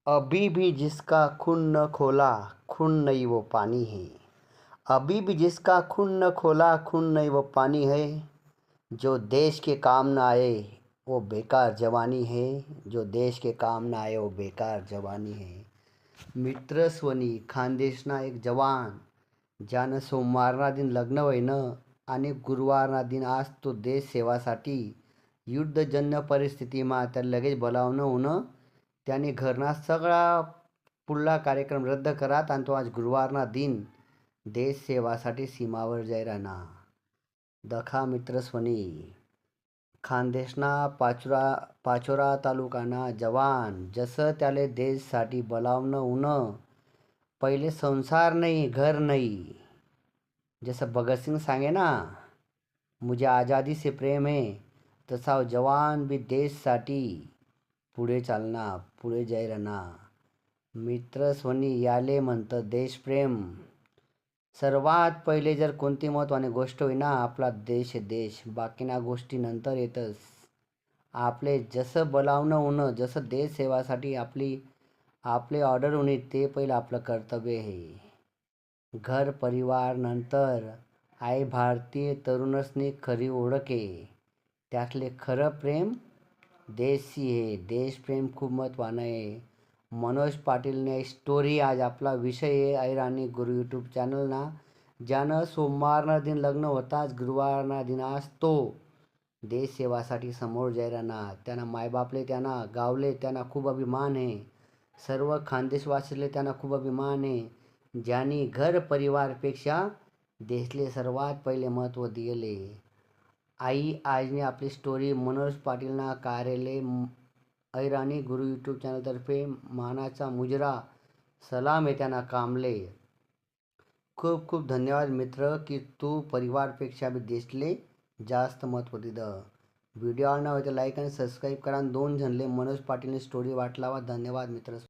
अभी भी जिसका खून न खोला, खून नहीं वो पानी है। अभी भी जिसका खून न खोला, खून नहीं वो पानी है। जो देश के काम न आए वो बेकार जवानी है। जो देश के काम न आए वो बेकार जवानी है. मित्र स्वनी खानदेशना एक जवान ज्यानं सोमवारना दिन लग्न व्हयनं आणि गुरुवारना दिन आज तो देश सेवासाठी युद्धजन्य परिस्थितीमा त्याला लगेच बोलावणं होणं. त्याने घरना सगळा पुढला कार्यक्रम रद्द करात आणि तो आज गुरुवारना दिन देश सेवासाठी सीमावर जाई राहणार. दखा मित्र स्वनी खानदेशना पाचोरा तालुकाना जवान जसं त्याले देशसाठी बोलावणं होणं. पहिले संसार नहीं घर नहीं, जसं भगतसिंग सांगे ना, मुझे आज़ादी से प्रेम है, तसा जवान भी देशसाठी पुढे चालना, पुढे जाई राहणार. मित्र स्वनी याले म्हणतं देशप्रेम. सर्वात पहिले जर कोणती महत्त्वाची गोष्ट होईना आपला देश आहे देश, बाकीना गोष्टी नंतर येतच. आपले जसं बोलावणं होणं, जसं देश सेवासाठी आपले ऑर्डर होणे ते पहिलं आपलं कर्तव्य आहे. घर परिवार नंतर आई भारतीय तरुणसनी खरी ओळख आहे. त्यातले खरं प्रेम देशशी आहे. देशप्रेम खूप महत्त्वानं आहे. मनोज पाटीलने स्टोरी आज आपला विषय आहे ऐराणी गुरु यूट्यूब चॅनलना. ज्यानं सोमवारना दिन लग्न होताच गुरुवारना दिन आज तो देश सेवासाठी समोर जाई राहणार. त्यांना मायबापले त्यांना गावले त्यांना खूप अभिमान आहे. सर्व खानदेशवासीले त्यांना खूप अभिमान आहे. ज्यांनी घर परिवारपेक्षा देशले सर्वात पहिले महत्त्व दिले. आई आजने आपली स्टोरी मनोज पाटीलना कार्यालय ऐराणी गुरु यूट्यूब चॅनलतर्फे मानाचा मुजरा सलाम आहे त्यांना कामले. खूप खूप धन्यवाद मित्र की तू परिवारपेक्षा भी देशले जास्त महत्त्व दिलं. व्हिडिओ आवडला तर लाईक आणि सबस्क्राईब करा. 2 जणले मनोज पाटीलने स्टोरी वाटलावा. धन्यवाद मित्र.